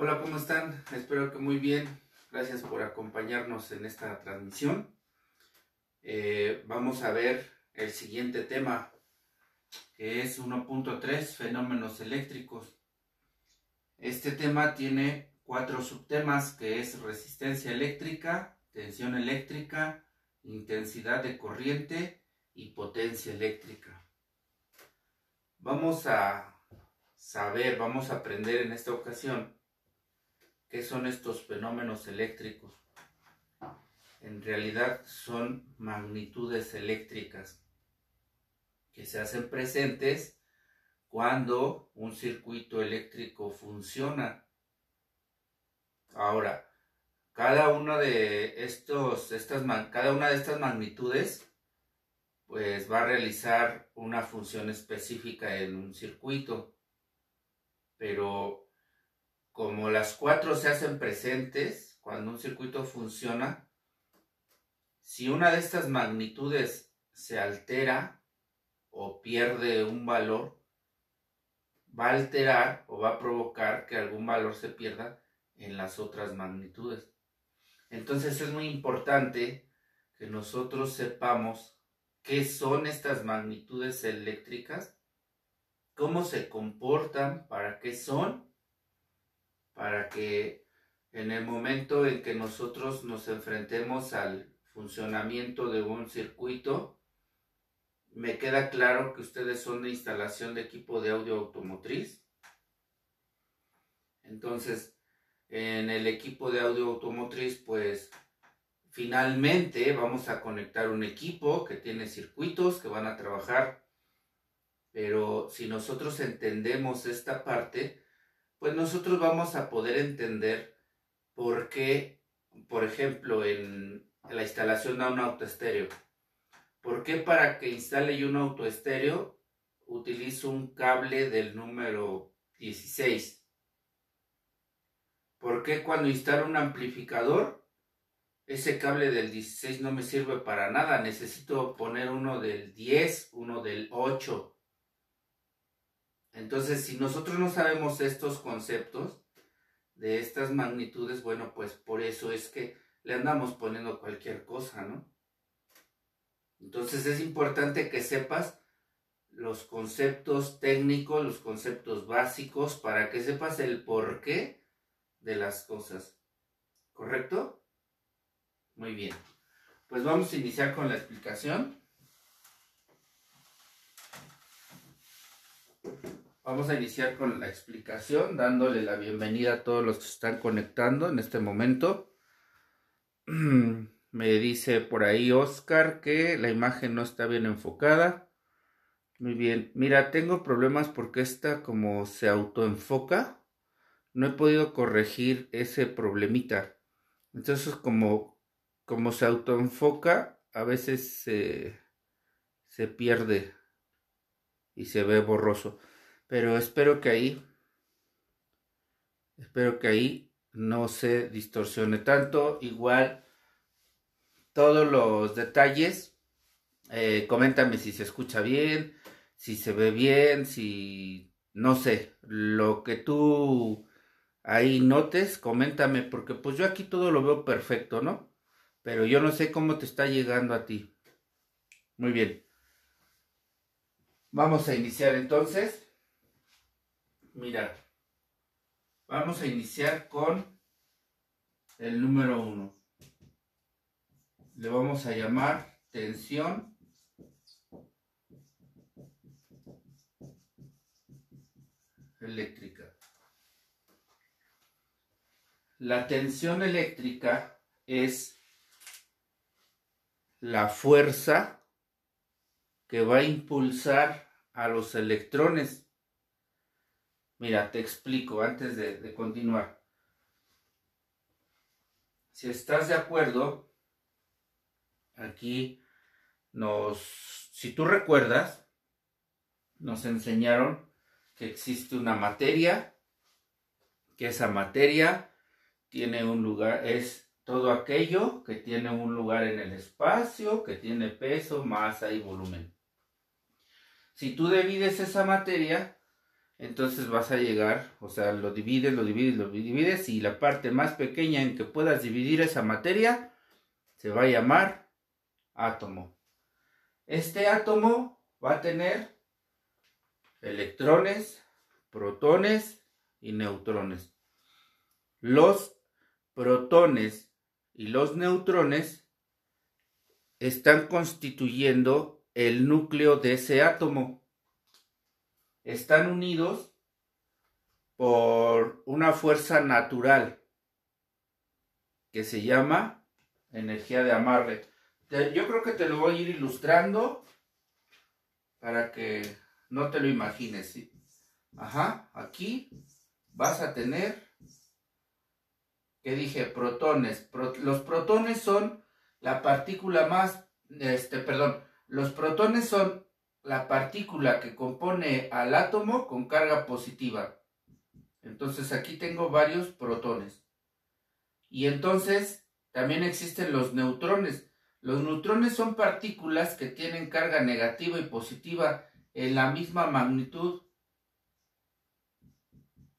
Hola, ¿cómo están? Espero que muy bien. Gracias por acompañarnos en esta transmisión. Vamos a ver el siguiente tema, que es 1.3, fenómenos eléctricos. Este tema tiene 4 subtemas, que es resistencia eléctrica, tensión eléctrica, intensidad de corriente y potencia eléctrica. Vamos a aprender en esta ocasión ¿qué son estos fenómenos eléctricos? En realidad son magnitudes eléctricas que se hacen presentes cuando un circuito eléctrico funciona. Ahora, cada una de estas magnitudes pues va a realizar una función específica en un circuito, pero como las 4 se hacen presentes cuando un circuito funciona, si una de estas magnitudes se altera o pierde un valor, va a alterar o va a provocar que algún valor se pierda en las otras magnitudes. Entonces es muy importante que nosotros sepamos qué son estas magnitudes eléctricas, cómo se comportan, para qué son, para que en el momento en que nosotros nos enfrentemos al funcionamiento de un circuito, me queda claro que ustedes son de instalación de equipo de audio automotriz. Entonces, en el equipo de audio automotriz, pues finalmente vamos a conectar un equipo que tiene circuitos que van a trabajar. Pero si nosotros entendemos esta parte, pues nosotros vamos a poder entender por qué, por ejemplo, en la instalación de un autoestéreo, ¿por qué para que instale yo un autoestéreo utilizo un cable del número 16? ¿Por qué cuando instalo un amplificador, ese cable del 16 no me sirve para nada? Necesito poner uno del 10, uno del 8. Entonces, si nosotros no sabemos estos conceptos de estas magnitudes, bueno, pues por eso es que le andamos poniendo cualquier cosa, ¿no? Entonces es importante que sepas los conceptos técnicos, los conceptos básicos, para que sepas el porqué de las cosas. ¿Correcto? Muy bien. Pues vamos a iniciar con la explicación. Vamos a iniciar con la explicación, dándole la bienvenida a todos los que se están conectando en este momento. Me dice por ahí Oscar que la imagen no está bien enfocada. Muy bien. Mira, tengo problemas porque esta como se autoenfoca, no he podido corregir ese problemita. Entonces como se autoenfoca, a veces se pierde y se ve borroso. Pero espero que ahí no se distorsione tanto. Igual todos los detalles, coméntame si se escucha bien, si se ve bien, si no sé, lo que tú ahí notes, coméntame, porque pues yo aquí todo lo veo perfecto, ¿no? Pero yo no sé cómo te está llegando a ti. Muy bien. Vamos a iniciar entonces. Mira, vamos a iniciar con el número 1. Le vamos a llamar tensión eléctrica. La tensión eléctrica es la fuerza que va a impulsar a los electrones. Mira, te explico antes de continuar. Si estás de acuerdo, aquí si tú recuerdas, nos enseñaron que existe una materia, que esa materia tiene un lugar, es todo aquello que tiene un lugar en el espacio, que tiene peso, masa y volumen. Si tú divides esa materia Entonces vas a llegar, o sea, lo divides y la parte más pequeña en que puedas dividir esa materia se va a llamar átomo. Este átomo va a tener electrones, protones y neutrones. Los protones y los neutrones están constituyendo el núcleo de ese átomo. Están unidos por una fuerza natural que se llama energía de amarre. Yo creo que te lo voy a ir ilustrando para que no te lo imagines, ¿sí? Ajá, aquí vas a tener, ¿qué dije? Protones. Los protones son la partícula más, los protones son la partícula que compone al átomo con carga positiva. Entonces aquí tengo varios protones. Y entonces también existen los neutrones. Los neutrones son partículas que tienen carga negativa y positiva en la misma magnitud.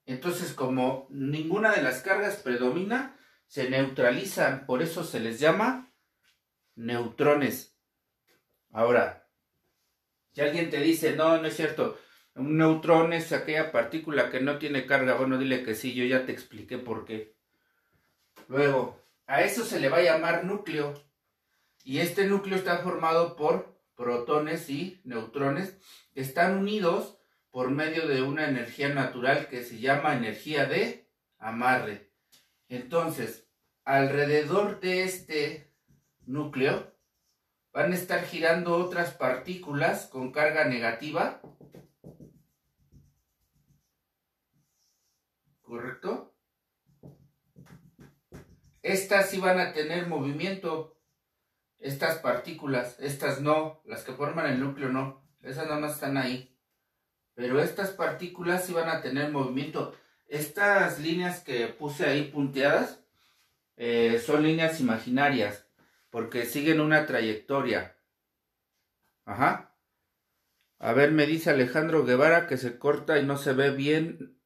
Entonces, como ninguna de las cargas predomina, se neutralizan. Por eso se les llama neutrones. Ahora, si alguien te dice, no, no es cierto, un neutrón es aquella partícula que no tiene carga, bueno, dile que sí, yo ya te expliqué por qué. Luego, a eso se le va a llamar núcleo. Y este núcleo está formado por protones y neutrones que están unidos por medio de una energía natural que se llama energía de amarre. Entonces, alrededor de este núcleo van a estar girando otras partículas con carga negativa, ¿correcto? Estas sí van a tener movimiento. Estas partículas, estas no, las que forman el núcleo no, esas nada más están ahí. Pero estas partículas sí van a tener movimiento. Estas líneas que puse ahí punteadas son líneas imaginarias, porque siguen una trayectoria. Ajá. A ver, me dice Alejandro Guevara que se corta y no se ve bien.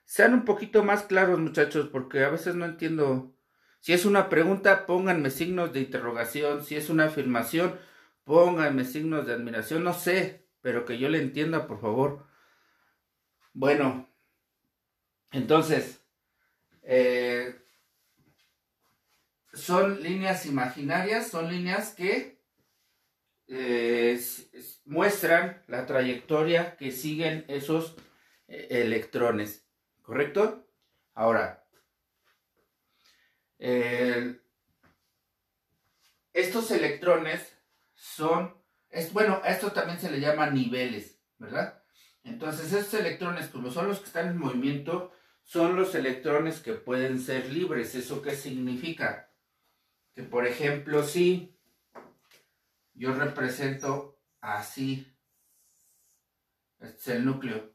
Sean un poquito más claros, muchachos, porque a veces no entiendo. Si es una pregunta, pónganme signos de interrogación. Si es una afirmación, pónganme signos de admiración. No sé, pero que yo le entienda, por favor. Bueno, entonces, son líneas imaginarias, son líneas que muestran la trayectoria que siguen esos electrones, ¿correcto? Ahora, estos electrones son, bueno, a esto también se le llama niveles, ¿verdad? Entonces, estos electrones, como son los que están en movimiento, son los electrones que pueden ser libres. ¿Eso qué significa? Que, por ejemplo, si yo represento así, este es el núcleo,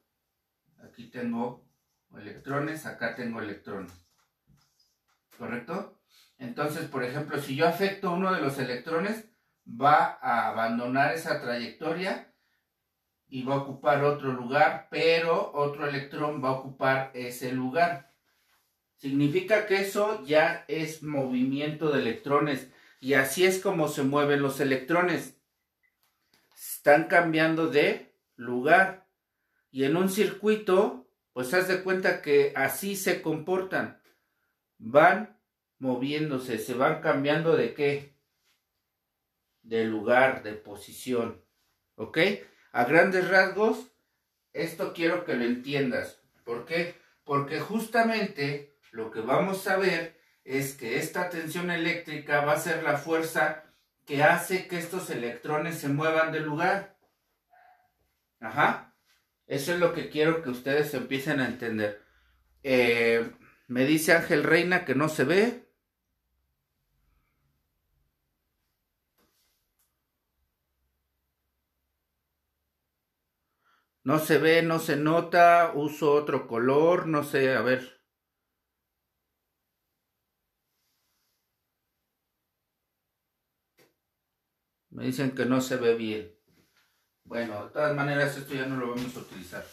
aquí tengo electrones, acá tengo electrones, ¿correcto? Entonces, por ejemplo, si yo afecto uno de los electrones, va a abandonar esa trayectoria y va a ocupar otro lugar, pero otro electrón va a ocupar ese lugar. Significa que eso ya es movimiento de electrones, y así es como se mueven los electrones. Están cambiando de lugar, y en un circuito, pues haz de cuenta que así se comportan. Van moviéndose, se van cambiando de ¿qué? De lugar, de posición. ¿Ok? A grandes rasgos, esto quiero que lo entiendas. ¿Por qué? Porque justamente lo que vamos a ver es que esta tensión eléctrica va a ser la fuerza que hace que estos electrones se muevan de lugar. Ajá. Eso es lo que quiero que ustedes empiecen a entender. Me dice Ángel Reina que no se ve. No se ve, no se nota, uso otro color, no sé, a ver. Me dicen que no se ve bien. Bueno, de todas maneras esto ya no lo vamos a utilizar.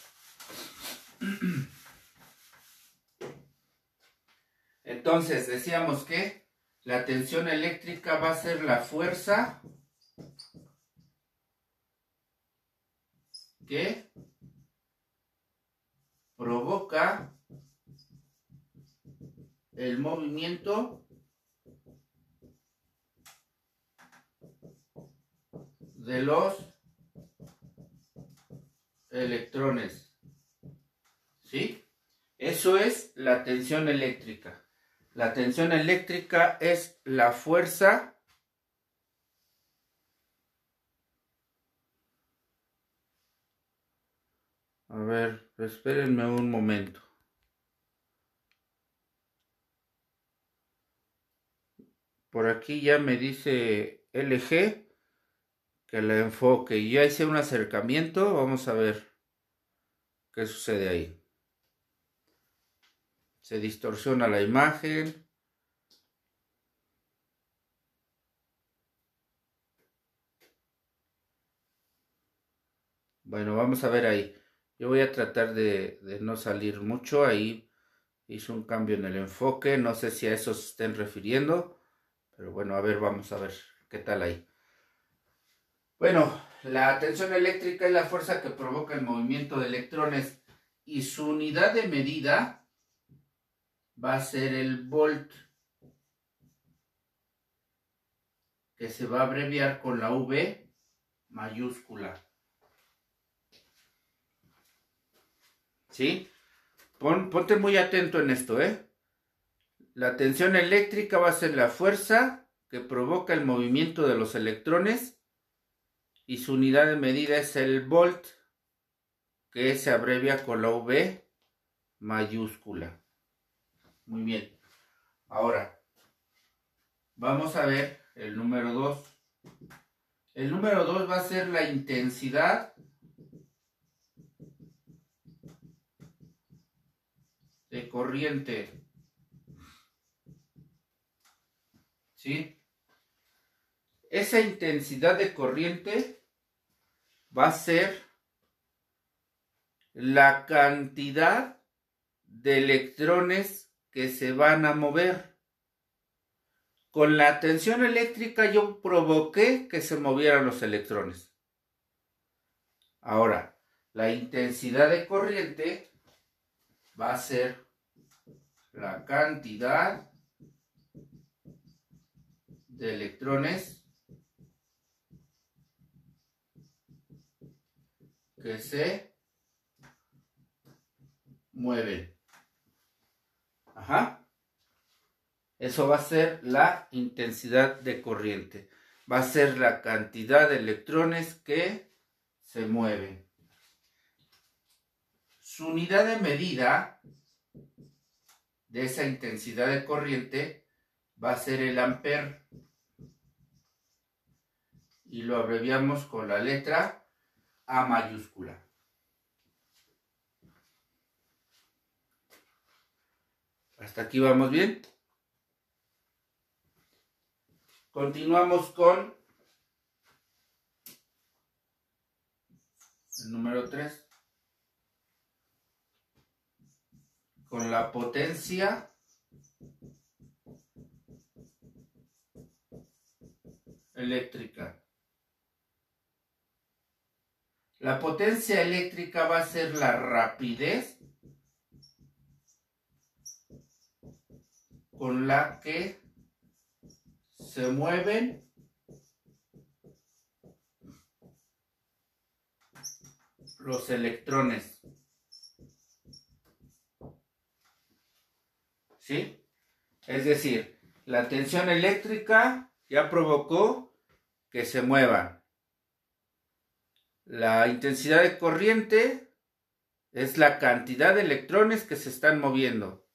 Entonces decíamos que la tensión eléctrica va a ser la fuerza que provoca el movimiento de los electrones. ¿Sí? Eso es la tensión eléctrica. La tensión eléctrica es la fuerza a ver, espérenme un momento. Por aquí ya me dice LG que la enfoque. Y ya hice un acercamiento. Vamos a ver qué sucede ahí. Se distorsiona la imagen. Bueno, vamos a ver ahí. Yo voy a tratar de no salir mucho. Ahí hice un cambio en el enfoque. No sé si a eso se estén refiriendo. Pero bueno, a ver, vamos a ver qué tal ahí. Bueno, la tensión eléctrica es la fuerza que provoca el movimiento de electrones y su unidad de medida va a ser el volt, que se va a abreviar con la V mayúscula. ¿Sí? Ponte muy atento en esto, ¿eh? La tensión eléctrica va a ser la fuerza que provoca el movimiento de los electrones y su unidad de medida es el volt, que se abrevia con la V mayúscula. Muy bien. Ahora, vamos a ver el número 2. El número 2 va a ser la intensidad de corriente. ¿Sí? Esa intensidad de corriente va a ser la cantidad de electrones que se van a mover. Con la tensión eléctrica yo provoqué que se movieran los electrones. Ahora, la intensidad de corriente va a ser la cantidad de electrones que se mueven. Ajá. Eso va a ser la intensidad de corriente. Va a ser la cantidad de electrones que se mueven. Su unidad de medida de esa intensidad de corriente va a ser el amper. Y lo abreviamos con la letra A mayúscula. ¿Hasta aquí vamos bien? Continuamos con el número 3. Con la potencia eléctrica. La potencia eléctrica va a ser la rapidez con la que se mueven los electrones. ¿Sí? Es decir, la tensión eléctrica ya provocó que se muevan. La intensidad de corriente es la cantidad de electrones que se están moviendo.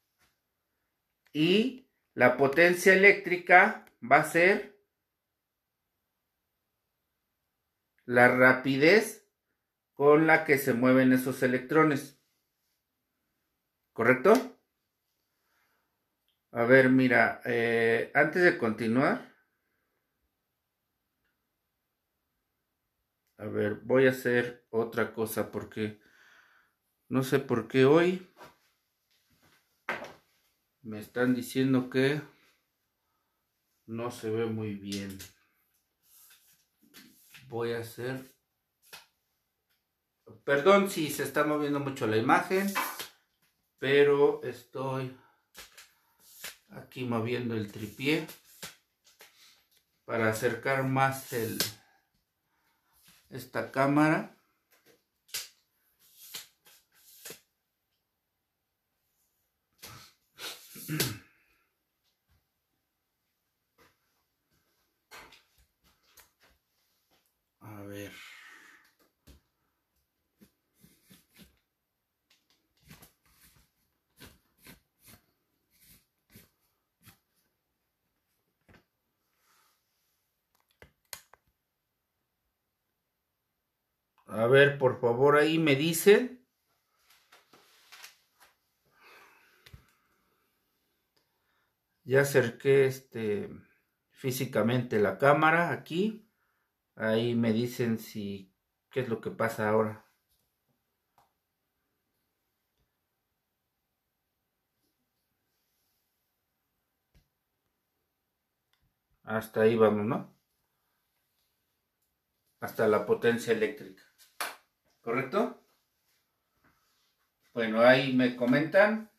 Y la potencia eléctrica va a ser la rapidez con la que se mueven esos electrones. ¿Correcto? A ver, mira, antes de continuar, a ver, voy a hacer otra cosa porque No sé por qué hoy me están diciendo que no se ve muy bien. Voy a hacer... Perdón si se está moviendo mucho la imagen, pero estoy aquí moviendo el tripié para acercar más esta cámara. A ver. A ver, por favor, ahí me dicen. Ya acerqué físicamente la cámara aquí. Ahí me dicen si qué es lo que pasa ahora. Hasta ahí vamos, ¿no? Hasta la potencia eléctrica. ¿Correcto? Bueno, ahí me comentan.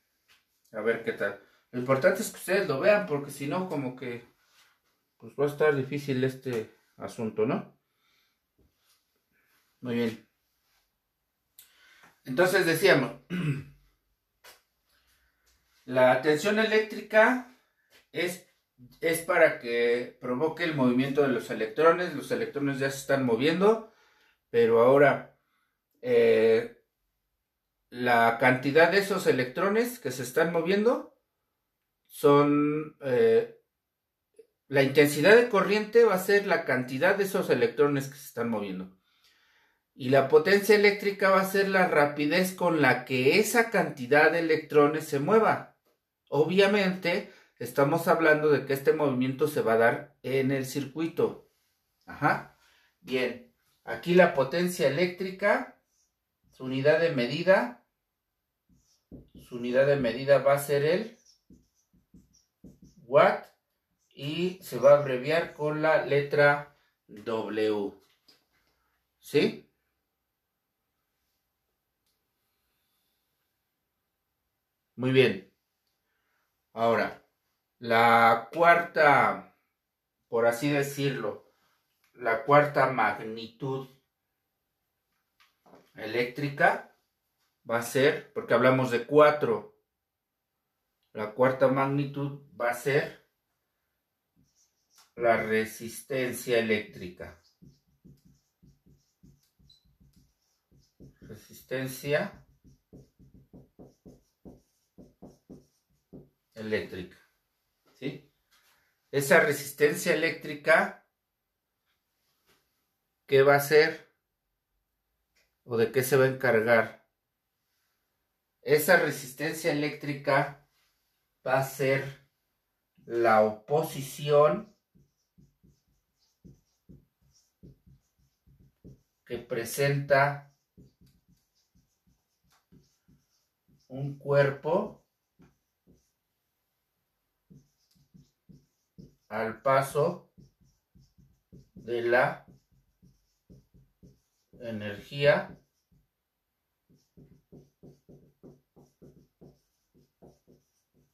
A ver qué tal. Lo importante es que ustedes lo vean, porque si no, como que pues va a estar difícil este asunto, ¿no? Muy bien. Entonces decíamos, la tensión eléctrica es para que provoque el movimiento de los electrones. Los electrones ya se están moviendo, pero ahora la cantidad de esos electrones que se están moviendo son... la intensidad de corriente va a ser la cantidad de esos electrones que se están moviendo. Y la potencia eléctrica va a ser la rapidez con la que esa cantidad de electrones se mueva. Obviamente, estamos hablando de que este movimiento se va a dar en el circuito. Ajá. Bien. Aquí la potencia eléctrica, su unidad de medida va a ser el watt y se va a abreviar con la letra W. ¿Sí? Muy bien. Ahora, la cuarta, por así decirlo, la cuarta magnitud eléctrica va a ser, porque hablamos de 4, la cuarta magnitud va a ser la resistencia eléctrica. Resistencia eléctrica. ¿Sí? Esa resistencia eléctrica, ¿qué va a ser? ¿O de qué se va a encargar? Esa resistencia eléctrica va a ser la oposición que presenta un cuerpo al paso de la energía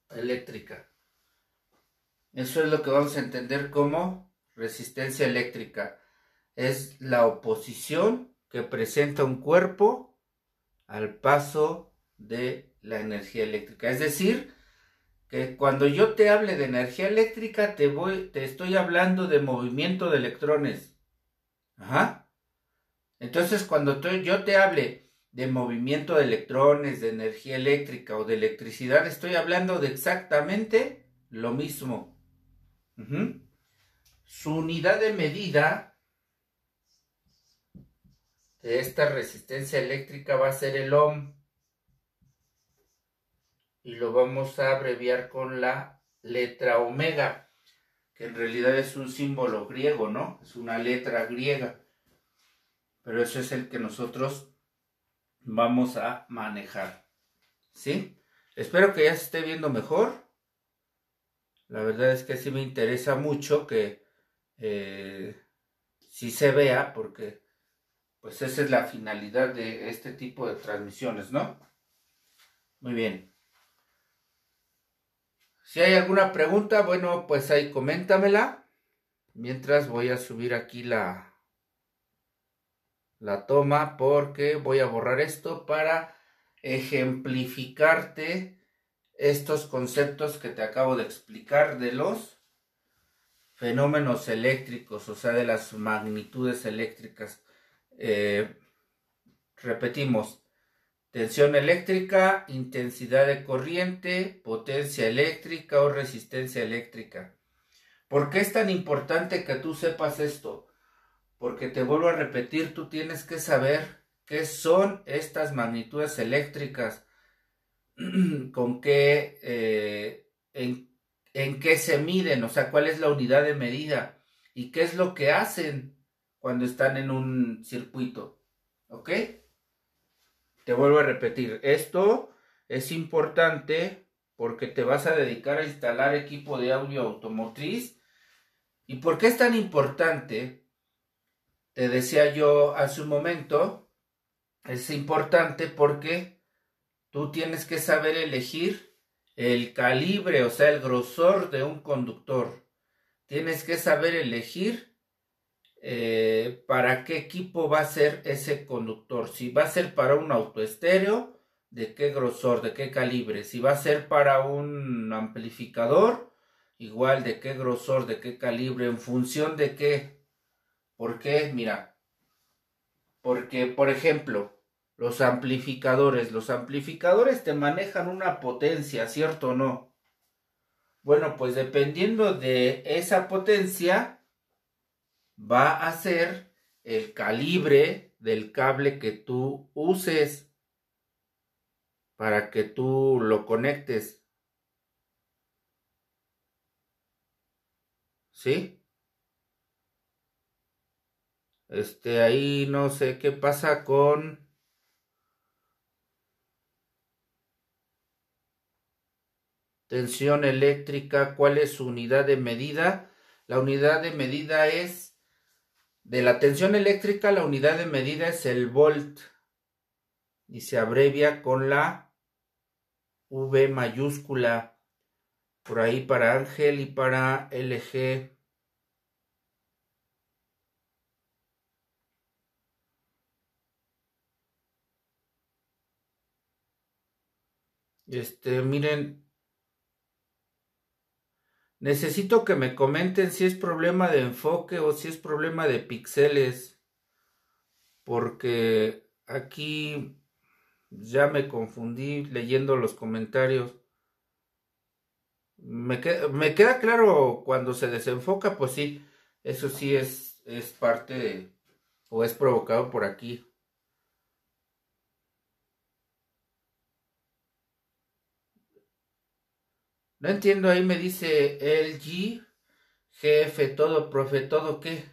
eléctrica. Eso es lo que vamos a entender como resistencia eléctrica. Es la oposición que presenta un cuerpo al paso de la energía eléctrica. Es decir, que cuando yo te hable de energía eléctrica, te estoy hablando de movimiento de electrones. Ajá. Entonces, cuando yo te hable de movimiento de electrones, de energía eléctrica o de electricidad, estoy hablando de exactamente lo mismo. Su unidad de medida de esta resistencia eléctrica va a ser el ohm. Y lo vamos a abreviar con la letra omega, que en realidad es un símbolo griego, ¿no? Es una letra griega. Pero ese es el que nosotros vamos a manejar. ¿Sí? Espero que ya se esté viendo mejor. La verdad es que sí me interesa mucho que sí se vea, porque pues esa es la finalidad de este tipo de transmisiones, ¿no? Muy bien. Si hay alguna pregunta, bueno, pues ahí coméntamela. Mientras voy a subir aquí la toma, porque voy a borrar esto para ejemplificarte estos conceptos que te acabo de explicar de los fenómenos eléctricos, o sea, de las magnitudes eléctricas. Repetimos: tensión eléctrica, intensidad de corriente, potencia eléctrica o resistencia eléctrica. ¿Por qué es tan importante que tú sepas esto? Porque te vuelvo a repetir, tú tienes que saber qué son estas magnitudes eléctricas, con qué, en qué se miden, o sea, cuál es la unidad de medida y qué es lo que hacen cuando están en un circuito. ¿Ok? Te vuelvo a repetir, esto es importante porque te vas a dedicar a instalar equipo de audio automotriz. ¿Y por qué es tan importante? Te decía yo hace un momento, es importante porque tú tienes que saber elegir el calibre, o sea, el grosor de un conductor. Tienes que saber elegir para qué equipo va a ser ese conductor. Si va a ser para un autoestéreo, de qué grosor, de qué calibre. Si va a ser para un amplificador, igual de qué grosor, de qué calibre, en función de qué. ¿Por qué? Mira, porque, por ejemplo, los amplificadores te manejan una potencia, ¿cierto o no? Bueno, pues dependiendo de esa potencia, va a ser el calibre del cable que tú uses para que tú lo conectes. ¿Sí? Ahí no sé qué pasa con tensión eléctrica, cuál es su unidad de medida. La unidad de medida es de la tensión eléctrica, la unidad de medida es el volt y se abrevia con la V mayúscula, por ahí para Ángel y para LG. Miren, necesito que me comenten si es problema de enfoque o si es problema de píxeles, porque aquí ya me confundí leyendo los comentarios. Me queda claro cuando se desenfoca, pues sí, eso sí es parte de, o es provocado por aquí. No entiendo, ahí me dice LG, GF, todo, profe, ¿todo qué?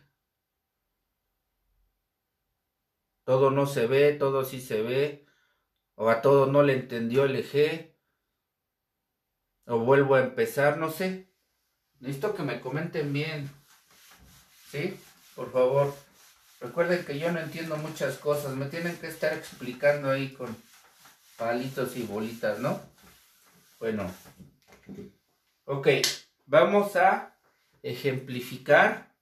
Todo no se ve, todo sí se ve, o a todo no le entendió LG, o vuelvo a empezar, no sé. Necesito que me comenten bien, ¿sí? Por favor. Recuerden que yo no entiendo muchas cosas, me tienen que estar explicando ahí con palitos y bolitas, ¿no? Bueno, ok, vamos a ejemplificar.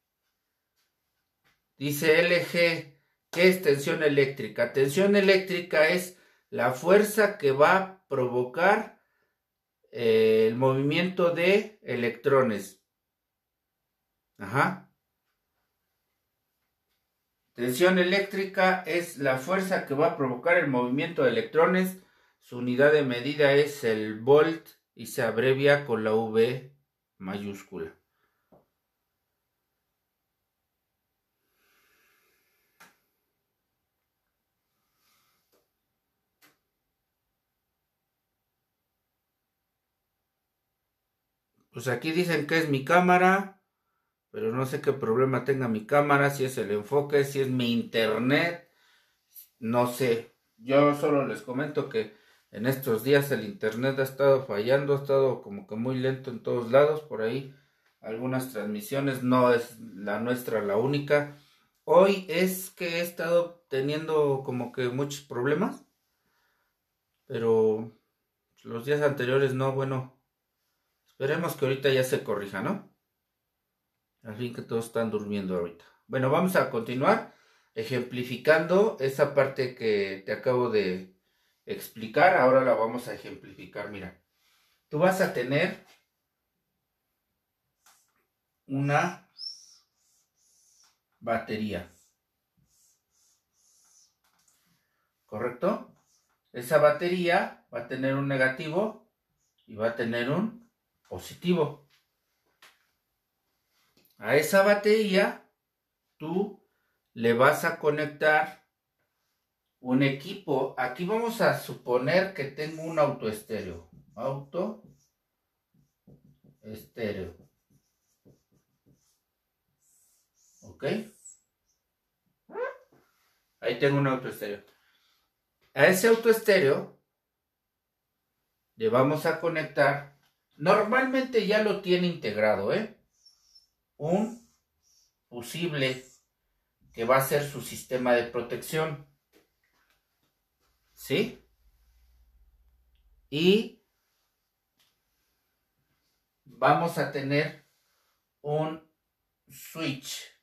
Dice LG, ¿qué es tensión eléctrica? Tensión eléctrica es la fuerza que va a provocar el movimiento de electrones. Ajá. Tensión eléctrica es la fuerza que va a provocar el movimiento de electrones. Su unidad de medida es el volt y se abrevia con la V mayúscula. Pues aquí dicen que es mi cámara, pero no sé qué problema tenga mi cámara, si es el enfoque, si es mi internet, no sé. Yo solo les comento que en estos días el internet ha estado fallando, ha estado como que muy lento en todos lados, por ahí algunas transmisiones, no es la nuestra la única. Hoy es que he estado teniendo como que muchos problemas, pero los días anteriores no, bueno, esperemos que ahorita ya se corrija, ¿no? Al fin que todos están durmiendo ahorita. Bueno, vamos a continuar ejemplificando esa parte que te acabo de explicar. Ahora la vamos a ejemplificar. Mira, tú vas a tener una batería, ¿correcto? Esa batería va a tener un negativo y va a tener un positivo. A esa batería tú le vas a conectar un equipo. Aquí vamos a suponer que tengo un autoestéreo. Autoestéreo. ¿Ok? Ahí tengo un autoestéreo. A ese autoestéreo le vamos a conectar. Normalmente ya lo tiene integrado, un fusible que va a ser su sistema de protección. ¿Sí? Y vamos a tener un switch.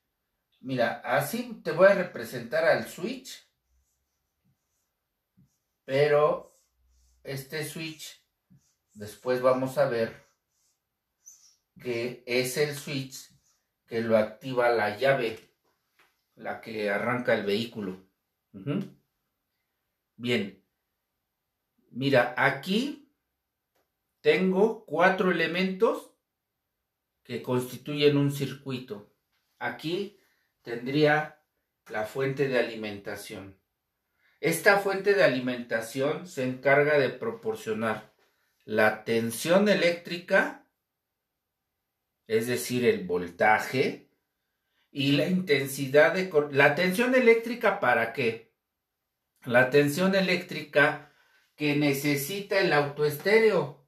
Mira, así te voy a representar al switch, pero este switch después vamos a ver que es el switch que lo activa la llave, la que arranca el vehículo. Bien, mira, aquí tengo 4 elementos que constituyen un circuito. Aquí tendría la fuente de alimentación. Esta fuente de alimentación se encarga de proporcionar la tensión eléctrica, es decir, el voltaje, y la intensidad de... ¿La tensión eléctrica para qué? La tensión eléctrica que necesita el autoestéreo.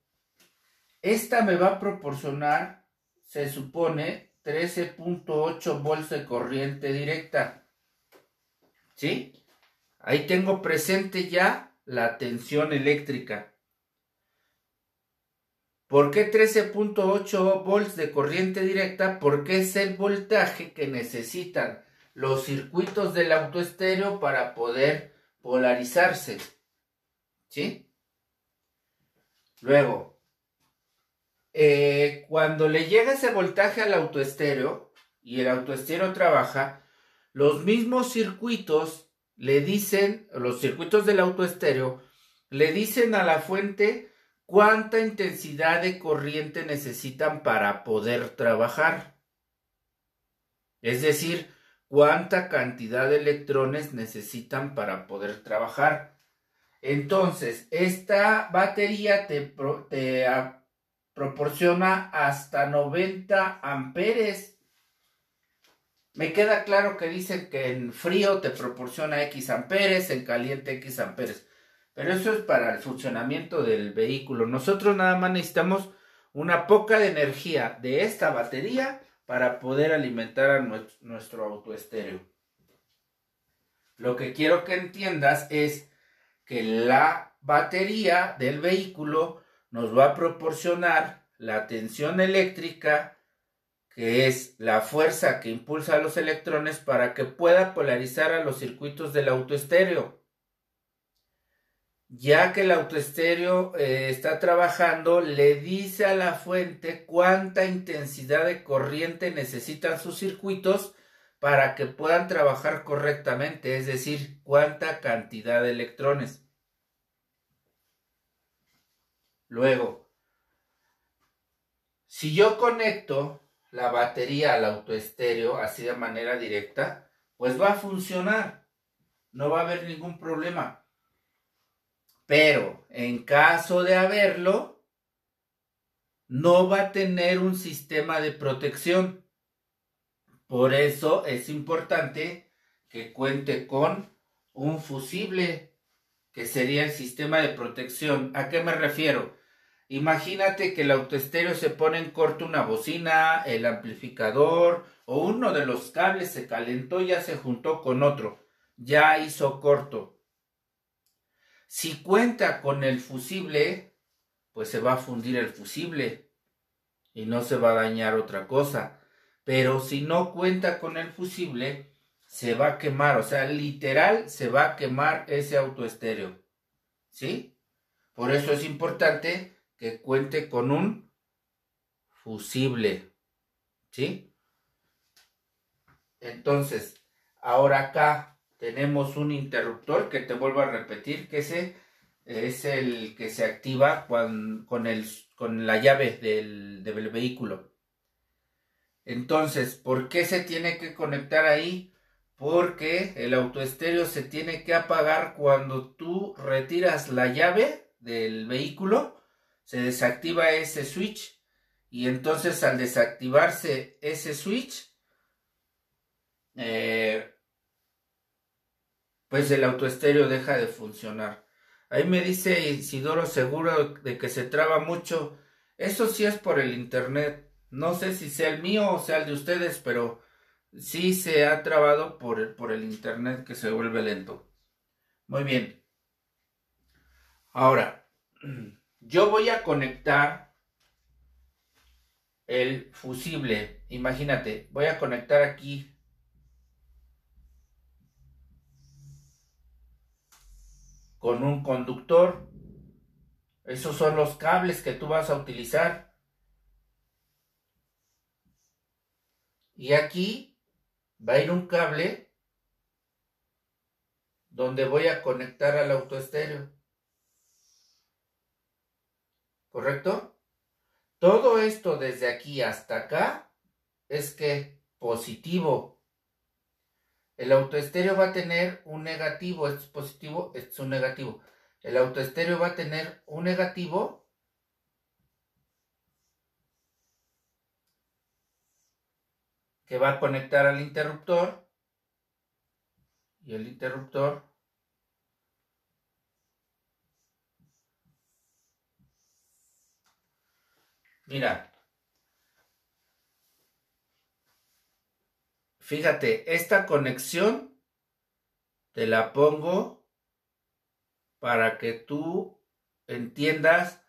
Esta me va a proporcionar, se supone, 13.8 volts de corriente directa. ¿Sí? Ahí tengo presente ya la tensión eléctrica. ¿Por qué 13.8 volts de corriente directa? Porque es el voltaje que necesitan los circuitos del autoestéreo para poder polarizarse. ¿Sí? Luego, cuando le llega ese voltaje al autoestéreo y el autoestéreo trabaja, los mismos circuitos le dicen, los circuitos del autoestéreo, le dicen a la fuente cuánta intensidad de corriente necesitan para poder trabajar. Es decir, cuánta cantidad de electrones necesitan para poder trabajar. Entonces, esta batería te proporciona hasta 90 amperes. Me queda claro que dicen que en frío te proporciona X amperes, en caliente X amperes. Pero eso es para el funcionamiento del vehículo. Nosotros nada más necesitamos una poca de energía de esta batería para poder alimentar a nuestro autoestéreo. Lo que quiero que entiendas es que la batería del vehículo nos va a proporcionar la tensión eléctrica, que es la fuerza que impulsa a los electrones para que pueda polarizar a los circuitos del autoestéreo. Ya que el autoestéreo está trabajando, le dice a la fuente cuánta intensidad de corriente necesitan sus circuitos para que puedan trabajar correctamente, es decir, cuánta cantidad de electrones. Luego, si yo conecto la batería al autoestéreo así de manera directa, pues va a funcionar, no va a haber ningún problema. Pero en caso de haberlo, no va a tener un sistema de protección. Por eso es importante que cuente con un fusible. que sería el sistema de protección. ¿A qué me refiero? Imagínate que el autoestéreo se pone en corto una bocina, el amplificador o uno de los cables se calentó y ya se juntó con otro. Ya hizo corto. Si cuenta con el fusible, pues se va a fundir el fusible y no se va a dañar otra cosa. Pero si no cuenta con el fusible, se va a quemar. O sea, literal se va a quemar ese autoestéreo. ¿Sí? Por eso es importante que cuente con un fusible, ¿sí? Entonces, ahora acá tenemos un interruptor que te vuelvo a repetir que ese es el que se activa con la llave del vehículo. Entonces, ¿por qué se tiene que conectar ahí? Porque el autoestéreo se tiene que apagar cuando tú retiras la llave del vehículo. Se desactiva ese switch y entonces al desactivarse ese switch, pues el autoestéreo deja de funcionar. Ahí me dice Isidoro seguro de que se traba mucho. Eso sí es por el internet. No sé si sea el mío o sea el de ustedes, pero sí se ha trabado por el internet que se vuelve lento. Muy bien. Ahora, yo voy a conectar el fusible. Imagínate, voy a conectar aquí con un conductor. Esos son los cables que tú vas a utilizar. Y aquí va a ir un cable donde voy a conectar al autoestéreo. ¿Correcto? Todo esto desde aquí hasta acá es que positivo. El autoestéreo va a tener un negativo, esto es positivo, esto es un negativo. El autoestéreo va a tener un negativo que va a conectar al interruptor y el interruptor mira, fíjate, esta conexión te la pongo para que tú entiendas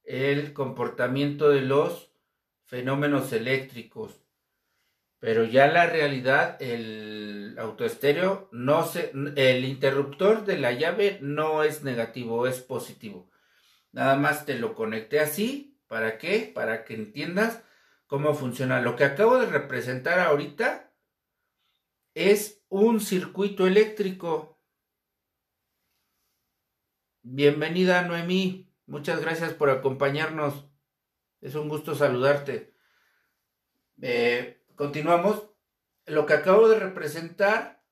el comportamiento de los fenómenos eléctricos. Pero ya la realidad, el autoestéreo el interruptor de la llave no es negativo, es positivo. Nada más te lo conecté así, ¿para qué? Para que entiendas cómo funciona. Lo que acabo de representar ahorita es un circuito eléctrico. Bienvenida, Noemí. Muchas gracias por acompañarnos. Es un gusto saludarte. Continuamos. Lo que acabo de representar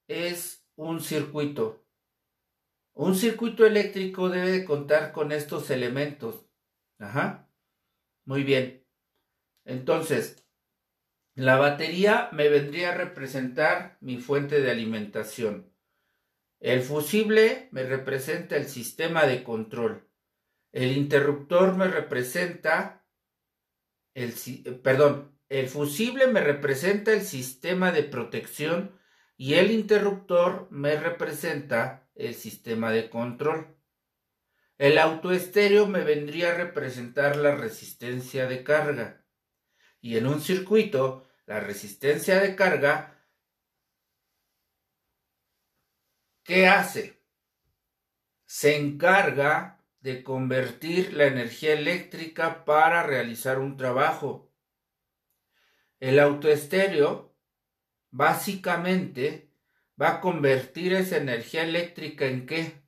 es un circuito. Un circuito eléctrico debe de contar con estos elementos. Ajá. Muy bien. Entonces, la batería me vendría a representar mi fuente de alimentación. El fusible me representa el sistema de control. El interruptor me representa el fusible me representa el sistema de protección y el interruptor me representa el sistema de control. El autoestéreo me vendría a representar la resistencia de carga. Y en un circuito, la resistencia de carga, ¿qué hace? Se encarga de convertir la energía eléctrica para realizar un trabajo. El autoestéreo básicamente va a convertir esa energía eléctrica ¿en qué?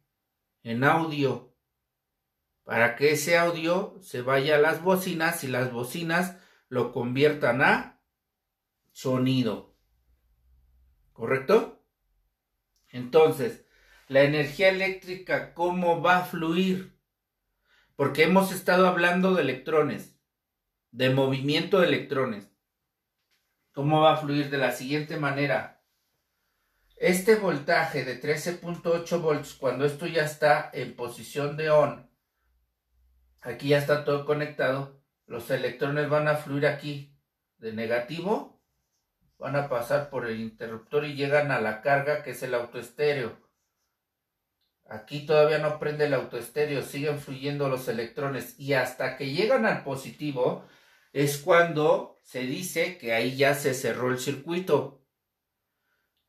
En audio. Para que ese audio se vaya a las bocinas y las bocinas lo conviertan a sonido. ¿Correcto? Entonces, la energía eléctrica, ¿cómo va a fluir? Porque hemos estado hablando de electrones, de movimiento de electrones. ¿Cómo va a fluir? De la siguiente manera. Este voltaje de 13.8 volts, cuando esto ya está en posición de on, aquí ya está todo conectado, los electrones van a fluir aquí de negativo, van a pasar por el interruptor y llegan a la carga que es el autoestéreo. Aquí todavía no prende el autoestéreo, siguen fluyendo los electrones y hasta que llegan al positivo es cuando se dice que ahí ya se cerró el circuito.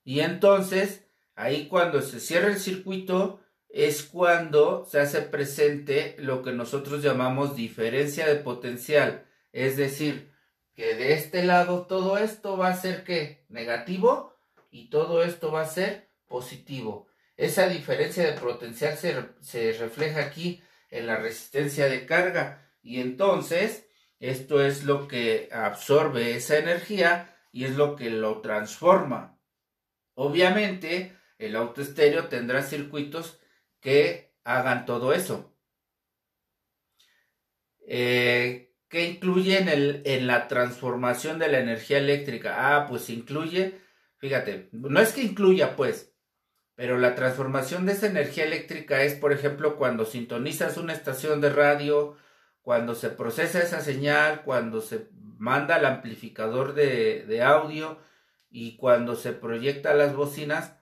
Y entonces, ahí cuando se cierra el circuito es cuando se hace presente lo que nosotros llamamos diferencia de potencial. Es decir, que de este lado todo esto va a ser ¿qué? Negativo y todo esto va a ser positivo. Esa diferencia de potencial se refleja aquí en la resistencia de carga y entonces esto es lo que absorbe esa energía y es lo que lo transforma. Obviamente, el autoestéreo tendrá circuitos que hagan todo eso. ¿Qué incluye en la transformación de la energía eléctrica? Ah, pues incluye, fíjate, no es que incluya pues, pero la transformación de esa energía eléctrica es, por ejemplo, cuando sintonizas una estación de radio, cuando se procesa esa señal, cuando se manda al amplificador de audio y cuando se proyecta a las bocinas,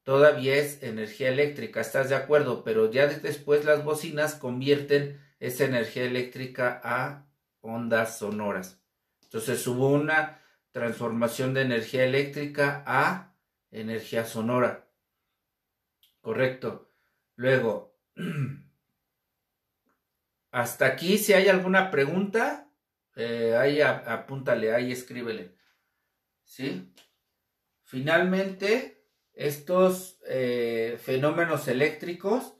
todavía es energía eléctrica, ¿estás de acuerdo? Pero ya después las bocinas convierten esa energía eléctrica a ondas sonoras. Entonces hubo una transformación de energía eléctrica a energía sonora. Correcto. Luego, hasta aquí, si hay alguna pregunta, ahí apúntale, ahí escríbele. ¿Sí? Finalmente, estos fenómenos eléctricos,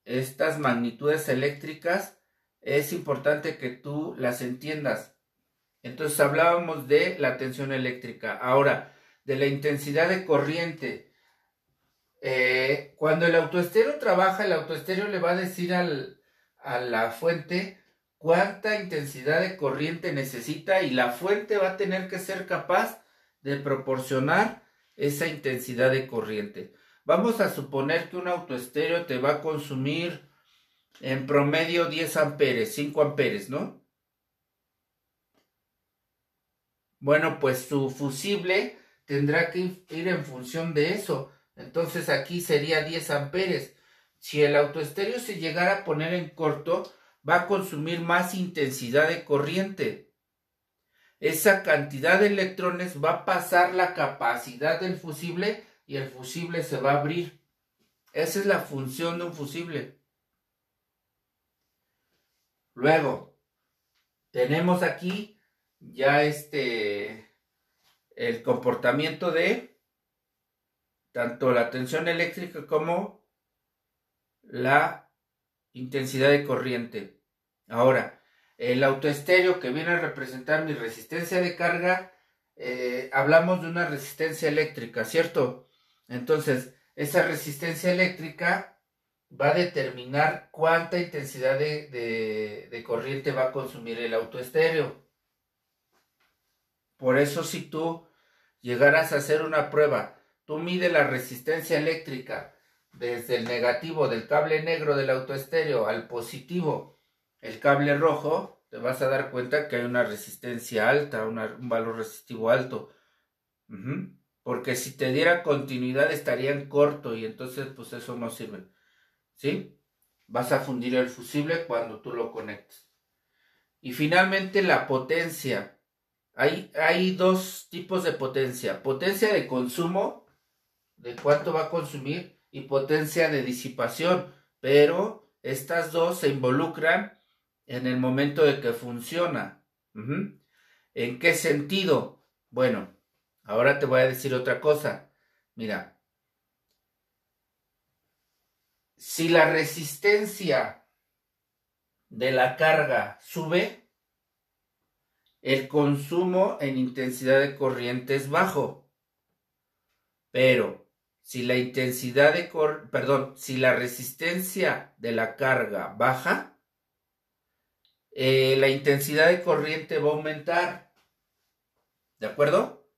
estas magnitudes eléctricas, es importante que tú las entiendas. Entonces hablábamos de la tensión eléctrica. Ahora, de la intensidad de corriente. Cuando el autoestéreo trabaja, el autoestéreo le va a decir a la fuente cuánta intensidad de corriente necesita y la fuente va a tener que ser capaz de proporcionar esa intensidad de corriente. Vamos a suponer que un autoestéreo te va a consumir en promedio 10 amperes, 5 amperes, ¿no? Bueno, pues su fusible tendrá que ir en función de eso. Entonces aquí sería 10 amperes. Si el autoestéreo se llegara a poner en corto, va a consumir más intensidad de corriente. Esa cantidad de electrones va a pasar la capacidad del fusible y el fusible se va a abrir. Esa es la función de un fusible. Luego, tenemos aquí ya el comportamiento de tanto la tensión eléctrica como la intensidad de corriente. Ahora, el autoestéreo que viene a representar mi resistencia de carga, hablamos de una resistencia eléctrica, ¿cierto? Entonces, esa resistencia eléctrica va a determinar cuánta intensidad de corriente va a consumir el autoestéreo. Por eso, si tú llegaras a hacer una prueba, tú mides la resistencia eléctrica desde el negativo del cable negro del autoestéreo al positivo, el cable rojo, te vas a dar cuenta que hay una resistencia alta, un valor resistivo alto. Porque si te diera continuidad estaría en corto y entonces pues eso no sirve. ¿Sí? Vas a fundir el fusible cuando tú lo conectes. Y finalmente la potencia. Hay dos tipos de potencia. Potencia de consumo, de cuánto va a consumir, y potencia de disipación. Pero estas dos se involucran en el momento de que funciona. ¿En qué sentido? Bueno, ahora te voy a decir otra cosa. Mira, si la resistencia de la carga sube, el consumo en intensidad de corriente es bajo. Pero si la intensidad de si la resistencia de la carga baja, la intensidad de corriente va a aumentar. ¿De acuerdo?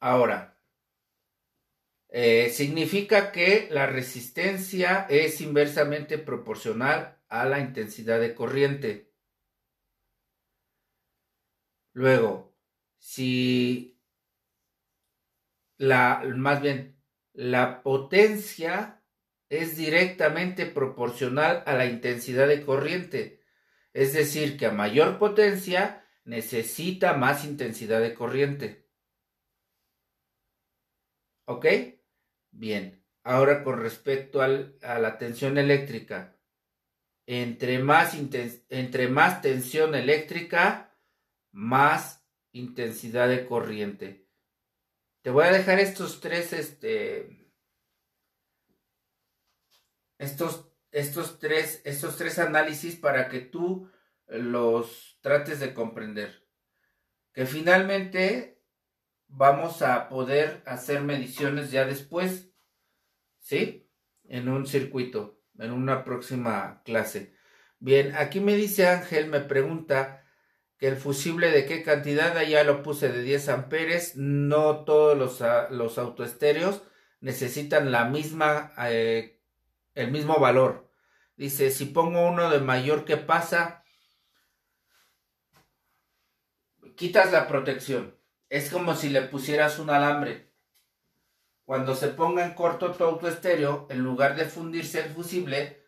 Ahora, significa que la resistencia es inversamente proporcional a la intensidad de corriente. Luego, si más bien, la potencia es directamente proporcional a la intensidad de corriente. Es decir, que a mayor potencia necesita más intensidad de corriente. ¿Ok? Bien. Ahora con respecto a la tensión eléctrica. Entre más tensión eléctrica, más intensidad de corriente. Te voy a dejar estos tres, estos tres análisis para que tú los trates de comprender. Que finalmente vamos a poder hacer mediciones ya después, ¿sí? En un circuito, en una próxima clase. Bien, aquí me dice Ángel, me pregunta que el fusible de qué cantidad, ya lo puse de 10 amperes, no todos los autoestéreos necesitan la misma, el mismo valor. Dice, si pongo uno de mayor, ¿qué pasa? Quitas la protección. Es como si le pusieras un alambre. Cuando se ponga en corto tu autoestéreo, en lugar de fundirse el fusible,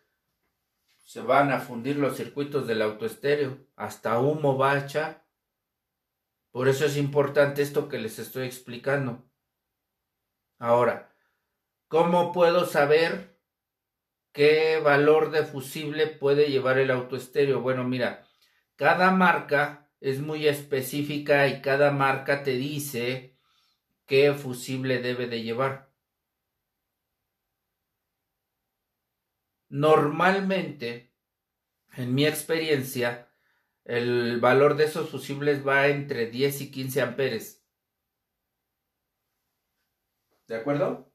se van a fundir los circuitos del autoestéreo. Hasta humo va a echar. Por eso es importante esto que les estoy explicando. Ahora, ¿cómo puedo saber qué valor de fusible puede llevar el autoestéreo? Bueno, mira, cada marca es muy específica y cada marca te dice qué fusible debe de llevar. Normalmente, en mi experiencia, el valor de esos fusibles va entre 10 y 15 amperes. ¿De acuerdo?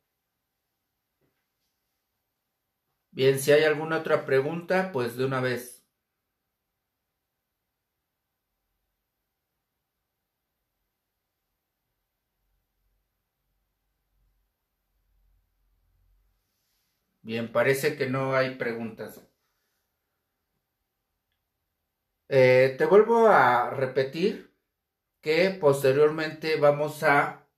Bien, si hay alguna otra pregunta, pues de una vez. Bien, parece que no hay preguntas. Te vuelvo a repetir que posteriormente vamos a...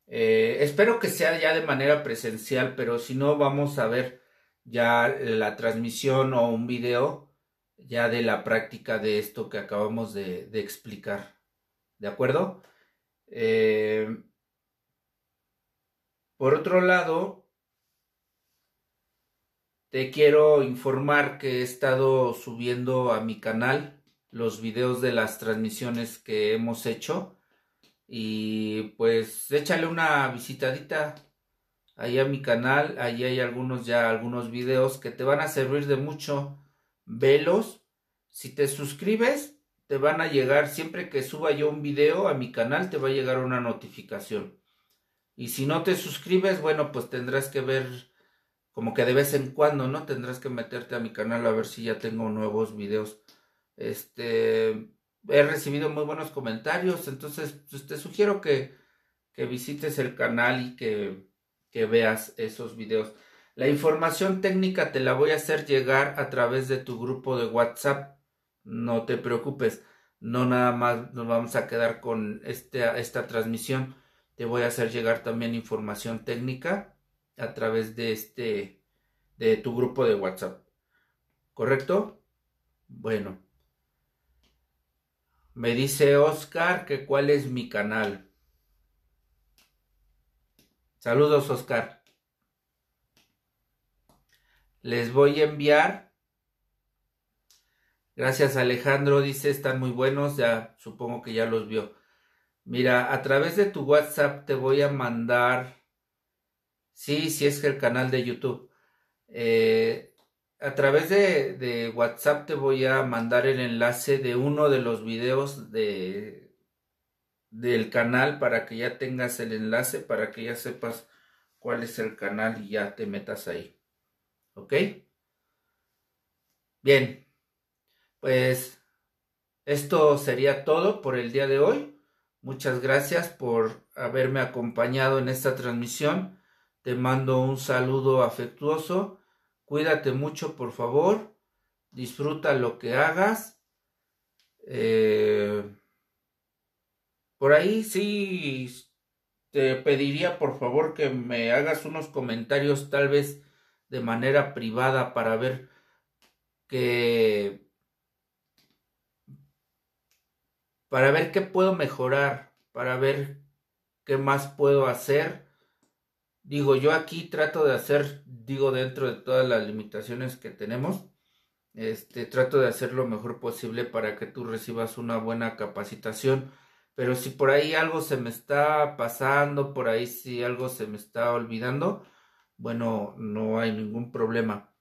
espero que sea ya de manera presencial, pero si no, vamos a ver ya la transmisión o un video ya de la práctica de esto que acabamos de explicar. ¿De acuerdo? Por otro lado, te quiero informar que he estado subiendo a mi canal los videos de las transmisiones que hemos hecho y pues échale una visitadita ahí a mi canal, ahí hay algunos videos que te van a servir de mucho, velos, si te suscribes te van a llegar, siempre que suba yo un video a mi canal te va a llegar una notificación y si no te suscribes, bueno pues tendrás que ver como que de vez en cuando, ¿no? Tendrás que meterte a mi canal a ver si ya tengo nuevos videos. He recibido muy buenos comentarios, entonces pues, te sugiero que visites el canal y que veas esos videos. La información técnica te la voy a hacer llegar a través de tu grupo de WhatsApp. No te preocupes, no nada más nos vamos a quedar con esta transmisión. Te voy a hacer llegar también información técnica a través de tu grupo de WhatsApp. ¿Correcto? Bueno, me dice Oscar que cuál es mi canal. Saludos, Oscar. Les voy a enviar. Gracias, Alejandro. Dice, están muy buenos. Ya supongo que ya los vio. Mira, a través de tu WhatsApp te voy a mandar. Sí, sí es que el canal de YouTube. A través de WhatsApp te voy a mandar el enlace de uno de los videos del canal para que ya tengas el enlace, para que ya sepas cuál es el canal y ya te metas ahí. ¿Ok? Bien, pues esto sería todo por el día de hoy. Muchas gracias por haberme acompañado en esta transmisión. Te mando un saludo afectuoso. Cuídate mucho, por favor. Disfruta lo que hagas. Por ahí sí te pediría por favor que me hagas unos comentarios tal vez de manera privada que, para ver qué puedo mejorar, para ver qué más puedo hacer. Digo, yo aquí trato de hacer, digo, dentro de todas las limitaciones que tenemos, trato de hacer lo mejor posible para que tú recibas una buena capacitación. Pero si por ahí algo se me está pasando, por ahí si algo se me está olvidando, bueno, no hay ningún problema.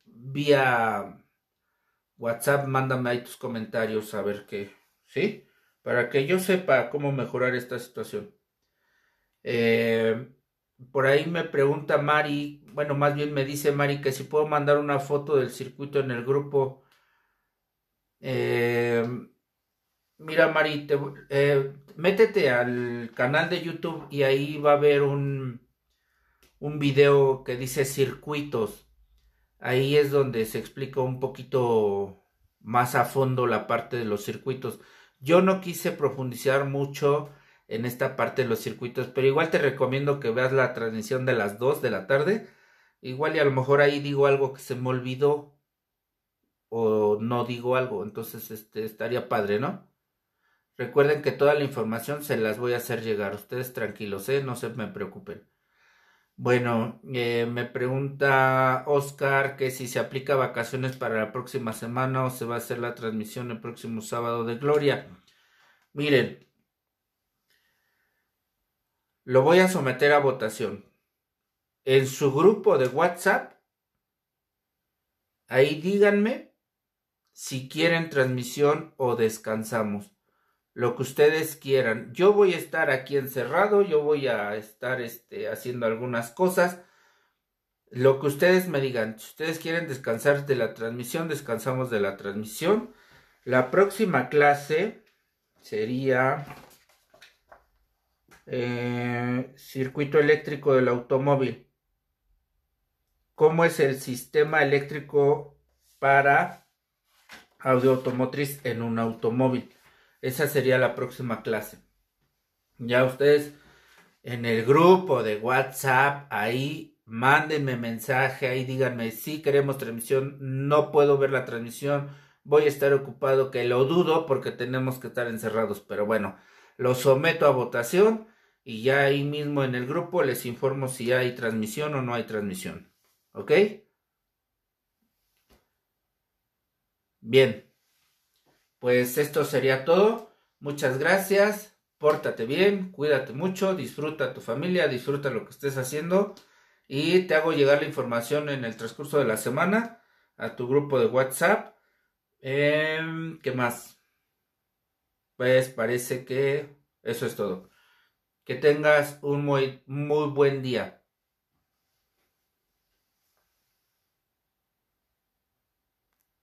Vía WhatsApp, mándame ahí tus comentarios a ver qué, ¿sí? Para que yo sepa cómo mejorar esta situación. Eh, por ahí me pregunta Mari, bueno, más bien me dice Mari que si puedo mandar una foto del circuito en el grupo. Eh, Mira, Mari, métete al canal de YouTube y ahí va a haber un video que dice circuitos. Ahí es donde se explica un poquito más a fondo la parte de los circuitos. Yo no quise profundizar mucho en esta parte de los circuitos, pero igual te recomiendo que veas la transmisión de las 2 de la tarde. Igual y a lo mejor ahí digo algo que se me olvidó o no digo algo, entonces estaría padre, ¿no? Recuerden que toda la información se las voy a hacer llegar. Ustedes tranquilos, no se me preocupen. Bueno, me pregunta Oscar que si se aplica vacaciones para la próxima semana o se va a hacer la transmisión el próximo sábado de Gloria. Miren, lo voy a someter a votación. En su grupo de WhatsApp, ahí díganme si quieren transmisión o descansamos. Lo que ustedes quieran. Yo voy a estar aquí encerrado, yo voy a estar haciendo algunas cosas. Lo que ustedes me digan, si ustedes quieren descansar de la transmisión, descansamos de la transmisión. La próxima clase sería circuito eléctrico del automóvil. ¿Cómo es el sistema eléctrico para audio automotriz en un automóvil? Esa sería la próxima clase. Ya ustedes en el grupo de WhatsApp, ahí mándenme mensaje, ahí díganme si queremos transmisión, no puedo ver la transmisión, voy a estar ocupado, que lo dudo porque tenemos que estar encerrados, pero bueno, lo someto a votación y ya ahí mismo en el grupo les informo si hay transmisión o no hay transmisión. ¿Ok? Bien, pues esto sería todo. Muchas gracias. Pórtate bien, cuídate mucho, disfruta a tu familia, disfruta lo que estés haciendo y te hago llegar la información en el transcurso de la semana a tu grupo de WhatsApp. ¿Qué más? Pues parece que eso es todo. Que tengas un muy, muy buen día.